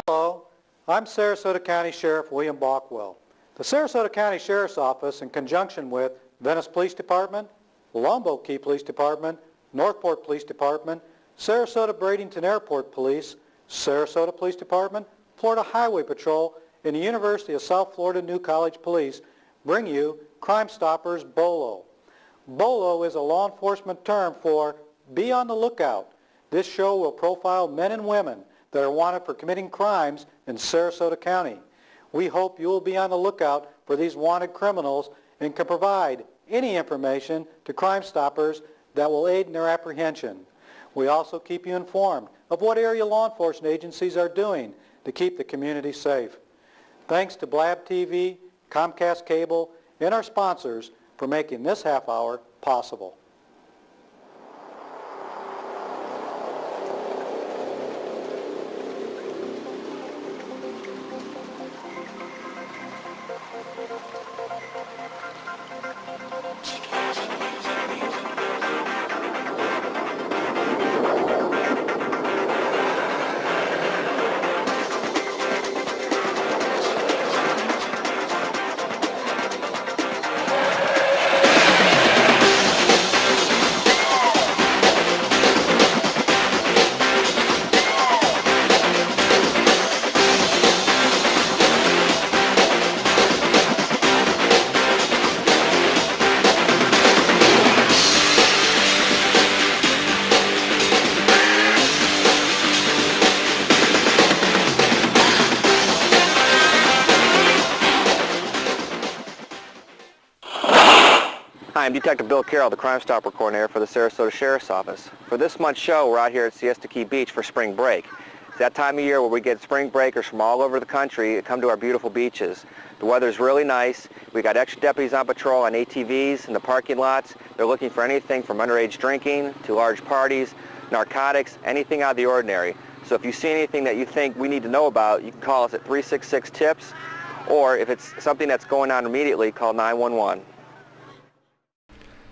Hello, I'm Sarasota County Sheriff William Balkwell. The Sarasota County Sheriff's Office, in conjunction with Venice Police Department, Lombo Key Police Department, Northport Police Department, Sarasota Bradenton Airport Police, Sarasota Police Department, Florida Highway Patrol, and the University of South Florida New College Police bring you Crimestoppers BOLO. BOLO is a law enforcement term for Be on the Lookout. This show will profile men and women that are wanted for committing crimes in Sarasota County. We hope you will be on the lookout for these wanted criminals and can provide any information to Crime Stoppers that will aid in their apprehension. We also keep you informed of what area law enforcement agencies are doing to keep the community safe. Thanks to Blab TV, Comcast Cable, and our sponsors for making this half hour possible. Hi, I'm Detective Bill Carroll, the Crime Stopper Coordinator for the Sarasota Sheriff's Office. For this month's show, we're out here at Siesta Key Beach for spring break. It's that time of year where we get spring breakers from all over the country come to our beautiful beaches. The weather's really nice. We got extra deputies on patrol on ATVs in the parking lots. They're looking for anything from underage drinking to large parties, narcotics, anything out of the ordinary. So if you see anything that you think we need to know about, you can call us at 366-TIPS, or if it's something that's going on immediately, call 911.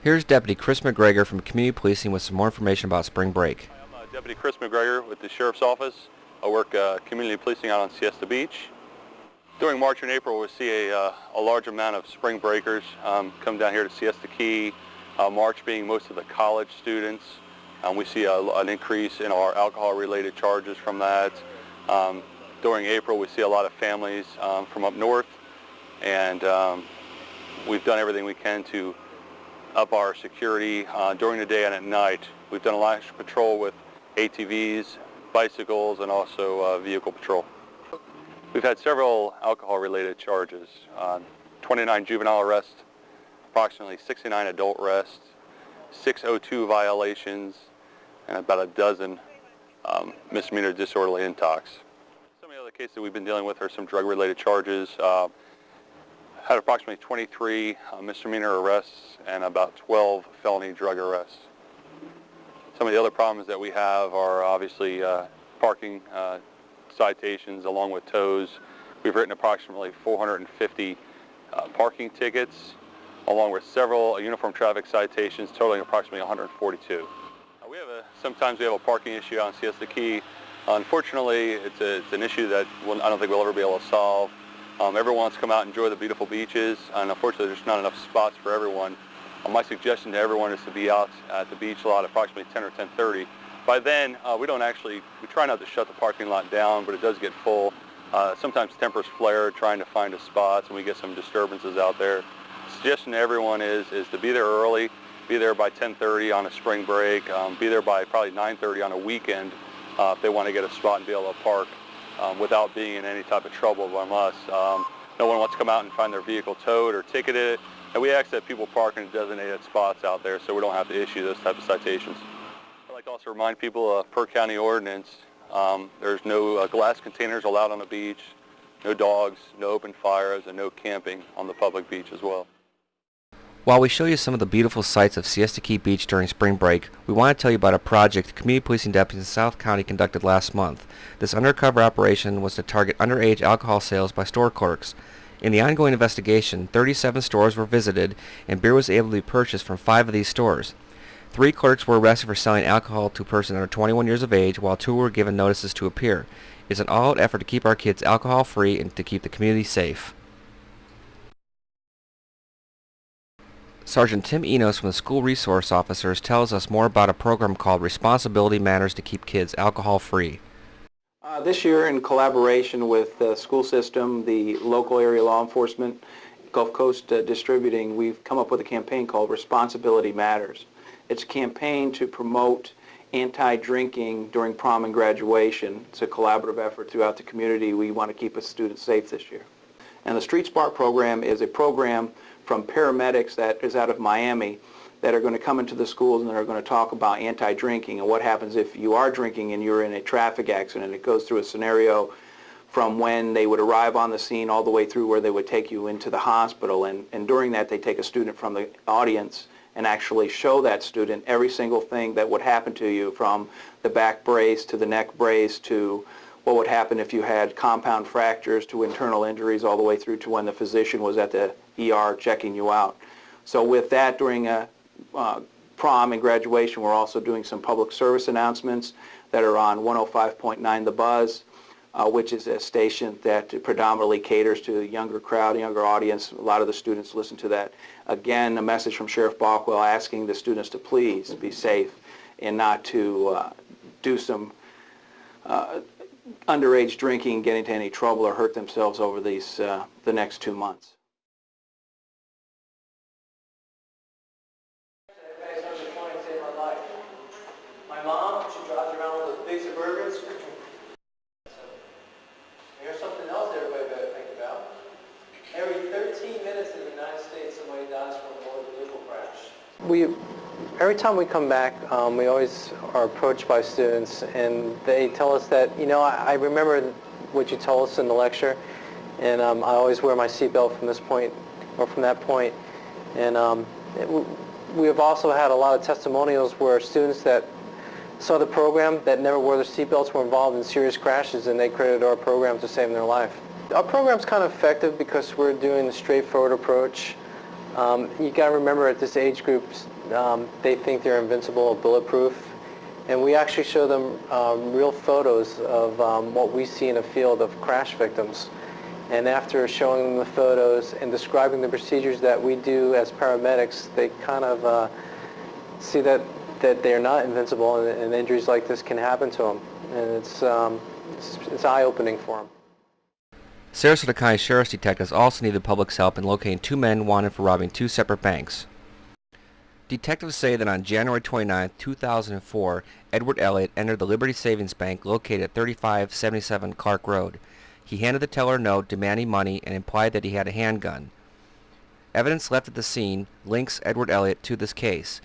Here's Deputy Chris McGregor from Community Policing with some more information about spring break. I'm Deputy Chris McGregor with the Sheriff's Office. I work community policing out on Siesta Beach. During March and April, we see a large amount of spring breakers come down here to Siesta Key. March being most of the college students. We see an increase in our alcohol-related charges from that. During April, we see a lot of families from up north, and we've done everything we can to up our security during the day and at night. We've done a lot of patrol with ATVs, bicycles, and also vehicle patrol. We've had several alcohol-related charges, 29 juvenile arrests, approximately 69 adult arrests, 602 violations, and about a dozen misdemeanor disorderly intox. Some of the other cases that we've been dealing with are some drug-related charges. Had approximately 23 misdemeanor arrests and about 12 felony drug arrests. Some of the other problems that we have are obviously parking citations along with tows. We've written approximately 450 parking tickets along with several uniform traffic citations totaling approximately 142. Sometimes we have a parking issue on Siesta Key. Unfortunately, it's an issue that I don't think we'll ever be able to solve. Everyone wants to come out and enjoy the beautiful beaches, and unfortunately there's not enough spots for everyone. My suggestion to everyone is to be out at the beach lot at approximately 10 or 10:30. By then, we try not to shut the parking lot down, but it does get full. Sometimes tempers flare trying to find a spot, and we get some disturbances out there. The suggestion to everyone is to be there early, be there by 10:30 on a spring break, be there by probably 9:30 on a weekend if they want to get a spot and be able to park. Without being in any type of trouble from us. No one wants to come out and find their vehicle towed or ticketed, and we ask that people park in designated spots out there so we don't have to issue those type of citations. I'd like to also remind people per county ordinance, there's no glass containers allowed on the beach, no dogs, no open fires, and no camping on the public beach as well. While we show you some of the beautiful sights of Siesta Key Beach during spring break, we want to tell you about a project community policing deputies in South County conducted last month. This undercover operation was to target underage alcohol sales by store clerks. In the ongoing investigation, 37 stores were visited and beer was able to be purchased from 5 of these stores. 3 clerks were arrested for selling alcohol to persons under 21 years of age, while 2 were given notices to appear. It's an all-out effort to keep our kids alcohol-free and to keep the community safe. Sergeant Tim Enos from the School Resource Officers tells us more about a program called Responsibility Matters to keep kids alcohol-free. This year, in collaboration with the school system, the local area law enforcement, Gulf Coast Distributing, we've come up with a campaign called Responsibility Matters. It's a campaign to promote anti-drinking during prom and graduation. It's a collaborative effort throughout the community. We want to keep our students safe this year. And the Street Spark program is a program from paramedics that is out of Miami that are going to come into the schools and that are going to talk about anti-drinking and what happens if you are drinking and you're in a traffic accident. It goes through a scenario from when they would arrive on the scene all the way through where they would take you into the hospital. And during that, they take a student from the audience and actually show that student every single thing that would happen to you, from the back brace to the neck brace to what would happen if you had compound fractures to internal injuries, all the way through to when the physician was at the ER checking you out. So with that, during a prom and graduation, we're also doing some public service announcements that are on 105.9 The Buzz, which is a station that predominantly caters to a younger crowd, a younger audience. A lot of the students listen to that. Again, a message from Sheriff Balkwell asking the students to please be safe and not to do some underage drinking, get into any trouble, or hurt themselves over these the next 2 months. My mom, she drives around with those big Suburbans. Here's something else everybody better think about. Every 13 minutes in the United States, somebody dies from a motor vehicle crash. Every time we come back, we always are approached by students, and they tell us that, you know, I remember what you told us in the lecture, and I always wear my seatbelt from this point, or from that point. And we have also had a lot of testimonials where students that saw the program that never wore their seatbelts were involved in serious crashes, and they credited our program to saving their life. Our program's kind of effective because we're doing the straightforward approach. You got to remember, at this age group, they think they're invincible or bulletproof, and we actually show them real photos of what we see in a field of crash victims. And after showing them the photos and describing the procedures that we do as paramedics, they kind of see that they're not invincible, and injuries like this can happen to them, and it's eye-opening for them. Sarasota County Sheriff's detectives also needed the public's help in locating 2 men wanted for robbing 2 separate banks. Detectives say that on January 29, 2004, Edward Elliott entered the Liberty Savings Bank located at 3577 Clark Road. He handed the teller a note demanding money and implied that he had a handgun. Evidence left at the scene links Edward Elliott to this case.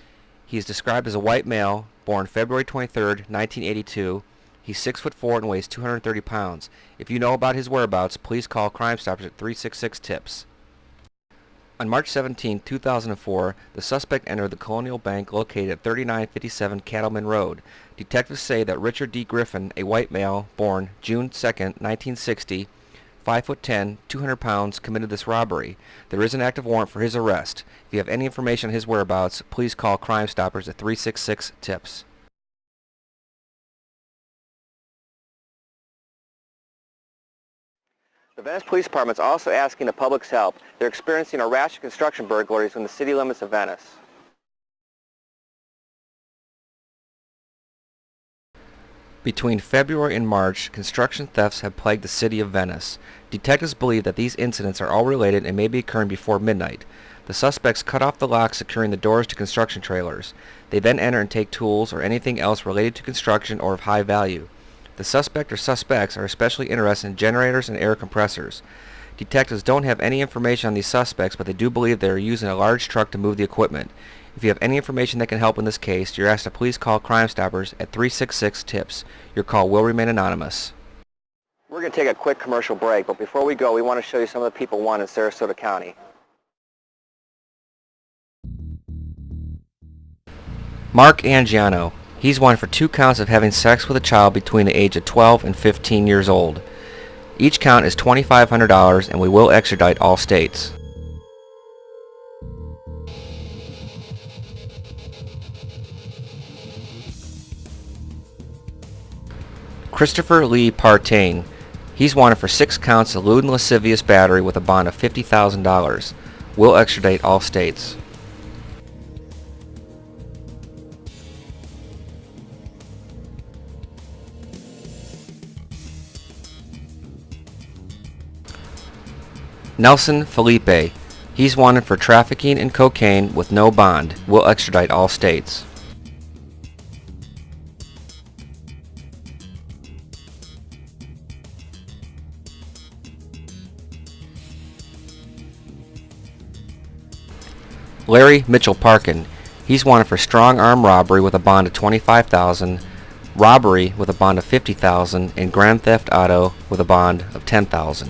He is described as a white male, born February 23, 1982. He's 6'4" and weighs 230 pounds. If you know about his whereabouts, please call Crimestoppers at 366-TIPS. On March 17, 2004, the suspect entered the Colonial Bank located at 3957 Cattleman Road. Detectives say that Richard D. Griffin, a white male, born June 2, 1960, 5'10", 200 pounds, committed this robbery. There is an active warrant for his arrest. If you have any information on his whereabouts, please call Crimestoppers at 366-TIPS. The Venice Police Department is also asking the public's help. They're experiencing a rash of construction burglaries in the city limits of Venice. Between February and March, construction thefts have plagued the city of Venice. Detectives believe that these incidents are all related and may be occurring before midnight. The suspects cut off the locks securing the doors to construction trailers. They then enter and take tools or anything else related to construction or of high value. The suspect or suspects are especially interested in generators and air compressors. Detectives don't have any information on these suspects, but they do believe they are using a large truck to move the equipment. If you have any information that can help in this case, you're asked to please call Crimestoppers at 366-TIPS. Your call will remain anonymous. We're going to take a quick commercial break, but before we go, we want to show you some of the people wanted in Sarasota County. Mark Angiano. He's wanted for 2 counts of having sex with a child between the age of 12 and 15 years old. Each count is $2,500, and we will extradite all states. Christopher Lee Partain. He's wanted for 6 counts of lewd and lascivious battery with a bond of $50,000. Will extradite all states. Nelson Felipe. He's wanted for trafficking in cocaine with no bond. Will extradite all states. Larry Mitchell Parkin. He's wanted for strong arm robbery with a bond of $25,000, robbery with a bond of $50,000, and grand theft auto with a bond of $10,000.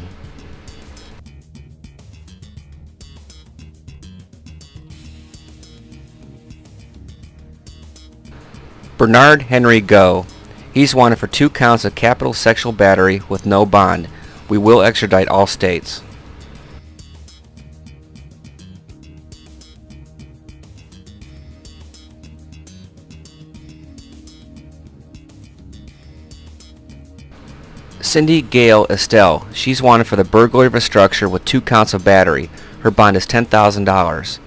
Bernard Henry Go. He's wanted for 2 counts of capital sexual battery with no bond. We will extradite all states. Cindy Gale Estelle. She's wanted for the burglary of a structure with 2 counts of battery. Her bond is $10,000.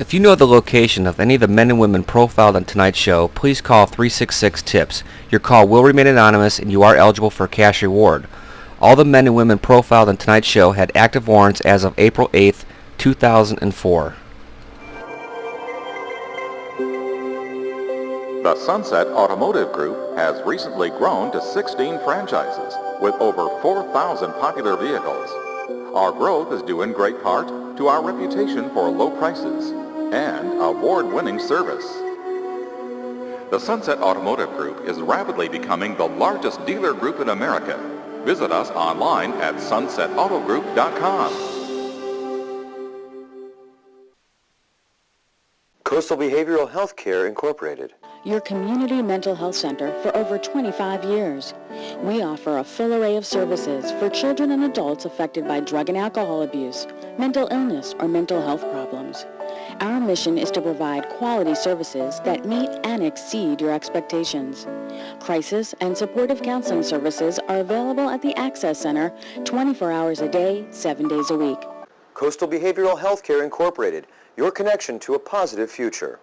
If you know the location of any of the men and women profiled on tonight's show, please call 366-TIPS. Your call will remain anonymous and you are eligible for a cash reward. All the men and women profiled on tonight's show had active warrants as of April 8th, 2004. The Sunset Automotive Group has recently grown to 16 franchises with over 4,000 popular vehicles. Our growth is due in great part to our reputation for low prices and award-winning service. The Sunset Automotive Group is rapidly becoming the largest dealer group in America. Visit us online at sunsetautogroup.com. Coastal Behavioral Health Care Incorporated. Your community mental health center for over 25 years. We offer a full array of services for children and adults affected by drug and alcohol abuse, mental illness, or mental health problems. Our mission is to provide quality services that meet and exceed your expectations. Crisis and supportive counseling services are available at the Access Center 24 hours a day, 7 days a week. Coastal Behavioral Health Care Incorporated. Your connection to a positive future.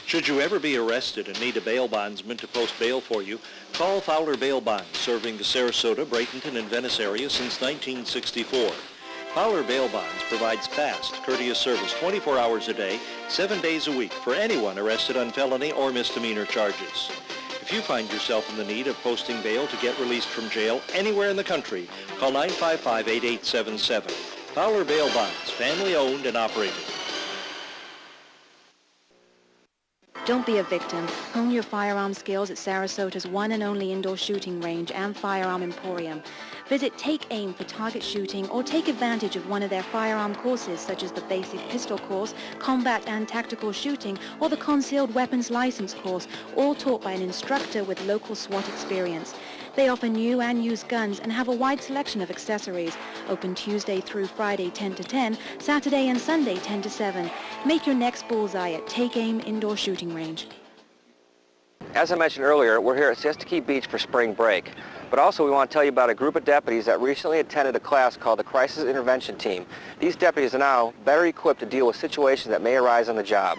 Should you ever be arrested and need a bail bondsman to post bail for you, call Fowler Bail Bonds, serving the Sarasota, Bradenton, and Venice area since 1964. Fowler Bail Bonds provides fast, courteous service 24 hours a day, 7 days a week for anyone arrested on felony or misdemeanor charges. If you find yourself in the need of posting bail to get released from jail anywhere in the country, call 955-8877. Fowler Bail Bonds, family owned and operated. Don't be a victim. Hone your firearm skills at Sarasota's one and only indoor shooting range and firearm emporium. Visit Take Aim for target shooting or take advantage of one of their firearm courses such as the basic pistol course, combat and tactical shooting, or the concealed weapons license course, all taught by an instructor with local SWAT experience. They offer new and used guns and have a wide selection of accessories. Open Tuesday through Friday 10 to 10, Saturday and Sunday 10 to 7. Make your next bullseye at Take Aim Indoor Shooting Range. As I mentioned earlier, we're here at Siesta Key Beach for spring break. But also we want to tell you about a group of deputies that recently attended a class called the Crisis Intervention Team. These deputies are now better equipped to deal with situations that may arise on the job.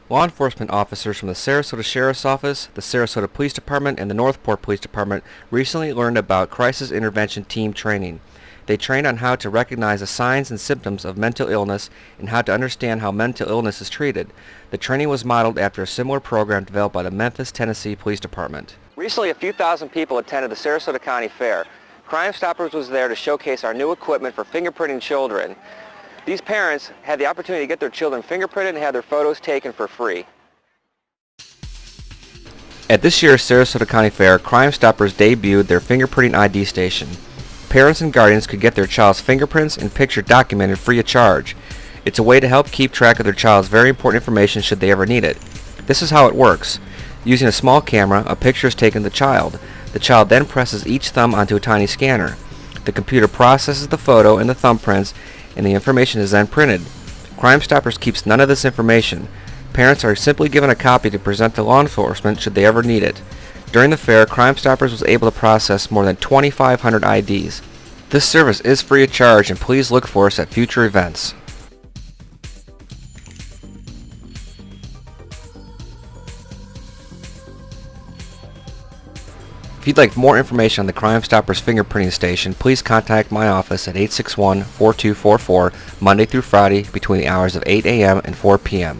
Law enforcement officers from the Sarasota Sheriff's Office, the Sarasota Police Department, and the Northport Police Department recently learned about Crisis Intervention Team training. They trained on how to recognize the signs and symptoms of mental illness and how to understand how mental illness is treated. The training was modeled after a similar program developed by the Memphis, Tennessee Police Department. Recently, a few thousand people attended the Sarasota County Fair. Crimestoppers was there to showcase our new equipment for fingerprinting children. These parents had the opportunity to get their children fingerprinted and have their photos taken for free. At this year's Sarasota County Fair, Crimestoppers debuted their fingerprinting ID station. Parents and guardians could get their child's fingerprints and picture documented free of charge. It's a way to help keep track of their child's very important information should they ever need it. This is how it works. Using a small camera, a picture is taken of the child. The child then presses each thumb onto a tiny scanner. The computer processes the photo and the thumbprints, and the information is then printed. Crimestoppers keeps none of this information. Parents are simply given a copy to present to law enforcement should they ever need it. During the fair, Crimestoppers was able to process more than 2,500 IDs. This service is free of charge, and please look for us at future events. If you'd like more information on the Crimestoppers fingerprinting station, please contact my office at 861-4244 Monday through Friday between the hours of 8 a.m. and 4 p.m.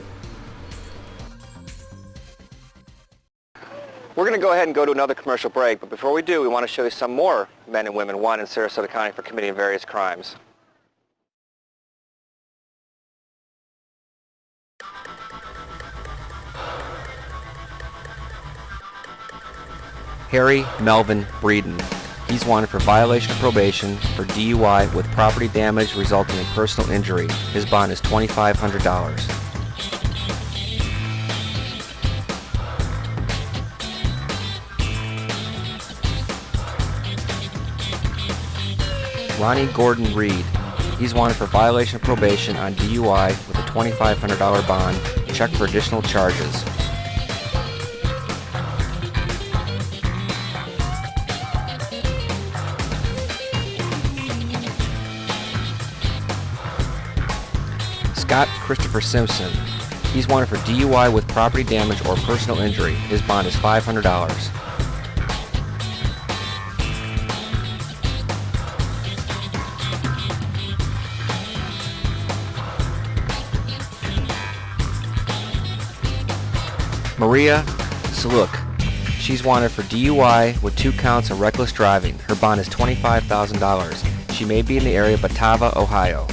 We're going to go ahead and go to another commercial break, but before we do, we want to show you some more men and women wanted in Sarasota County for committing various crimes. Harry Melvin Breeden. He's wanted for violation of probation for DUI with property damage resulting in personal injury. His bond is $2,500. Ronnie Gordon Reed. He's wanted for violation of probation on DUI with a $2,500 bond. Check for additional charges. Scott Christopher Simpson. He's wanted for DUI with property damage or personal injury. His bond is $500. Maria Saluk. She's wanted for DUI with 2 counts of reckless driving. Her bond is $25,000. She may be in the area of Batava, Ohio.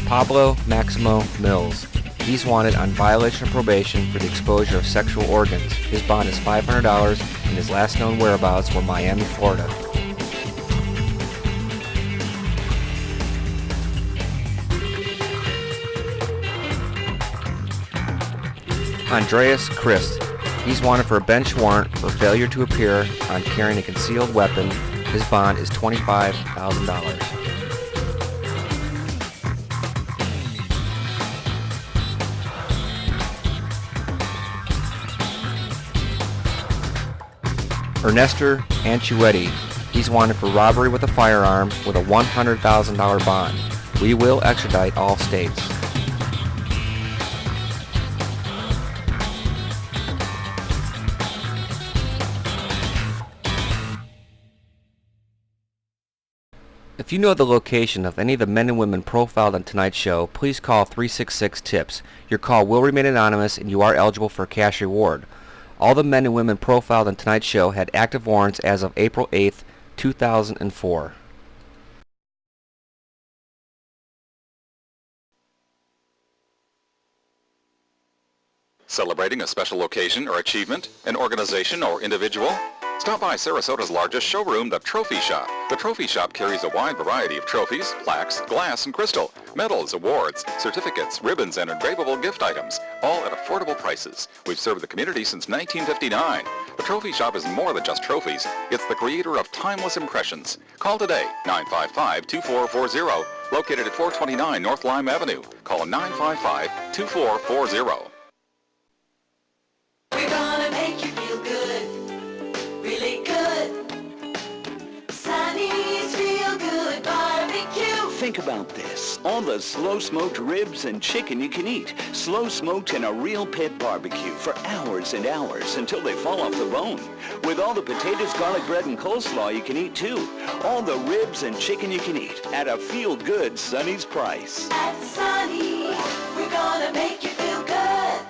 Pablo Maximo Mills. He's wanted on violation of probation for the exposure of sexual organs. His bond is $500 and his last known whereabouts were Miami, Florida. Andreas Christ. He's wanted for a bench warrant for failure to appear on carrying a concealed weapon. His bond is $25,000. Ernesto Anchuetti. He's wanted for robbery with a firearm with a $100,000 bond. We will extradite all states. If you know the location of any of the men and women profiled on tonight's show, please call 366-TIPS. Your call will remain anonymous and you are eligible for a cash reward. All the men and women profiled on tonight's show had active warrants as of April 8th, 2004. Celebrating a special occasion or achievement, an organization or individual? Stop by Sarasota's largest showroom, the Trophy Shop. The Trophy Shop carries a wide variety of trophies, plaques, glass and crystal, medals, awards, certificates, ribbons, and engravable gift items, all at affordable prices. We've served the community since 1959. The Trophy Shop is more than just trophies. It's the creator of timeless impressions. Call today, 955-2440, located at 429 North Lime Avenue. Call 955-2440. We're gonna make you feel good, really good. Sunny's Feel Good Barbecue. Think about this. All the slow-smoked ribs and chicken you can eat. Slow-smoked in a real pit barbecue for hours and hours until they fall off the bone. With all the potatoes, garlic bread, and coleslaw you can eat too. All the ribs and chicken you can eat at a feel-good Sonny's price. At Sunny's, we're gonna make you feel good.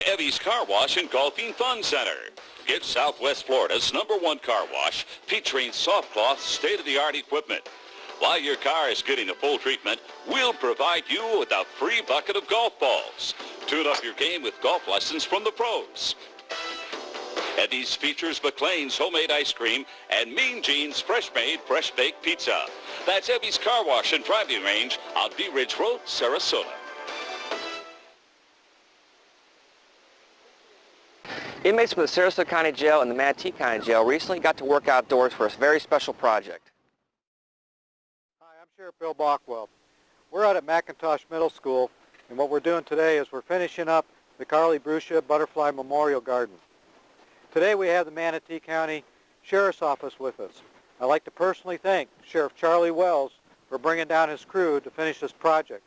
Evie's Car Wash and Golfing Fun Center. It's Southwest Florida's #1 car wash featuring soft cloth, state-of-the-art equipment. While your car is getting a full treatment, we'll provide you with a free bucket of golf balls. Tune up your game with golf lessons from the pros. Eddie's features McLean's homemade ice cream and Mean Gene's fresh-made, fresh-baked pizza. That's Evie's Car Wash and Driving Range on Bee Ridge Road, Sarasota. Inmates from the Sarasota County Jail and the Manatee County Jail recently got to work outdoors for a very special project. Hi, I'm Sheriff Bill Bockwell. We're out at McIntosh Middle School, and what we're doing today is we're finishing up the Carly Bruscia Butterfly Memorial Garden. Today we have the Manatee County Sheriff's Office with us. I'd like to personally thank Sheriff Charlie Wells for bringing down his crew to finish this project.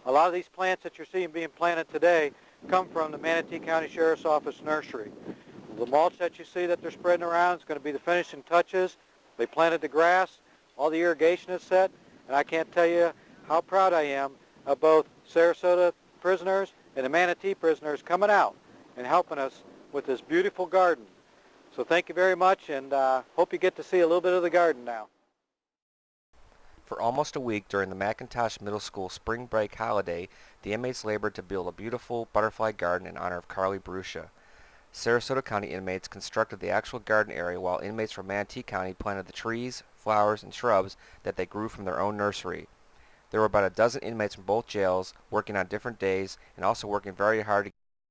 A lot of these plants that you're seeing being planted today come from the Manatee County Sheriff's Office nursery. The mulch that you see that they're spreading around is going to be the finishing touches. They planted the grass, all the irrigation is set, and I can't tell you how proud I am of both Sarasota prisoners and the Manatee prisoners coming out and helping us with this beautiful garden. So thank you very much, and hope you get to see a little bit of the garden now. For almost a week during the McIntosh Middle School spring break holiday, the inmates labored to build a beautiful butterfly garden in honor of Carly Bruscia. Sarasota County inmates constructed the actual garden area while inmates from Manatee County planted the trees, flowers, and shrubs that they grew from their own nursery. There were about a dozen inmates from both jails working on different days and also working very hard to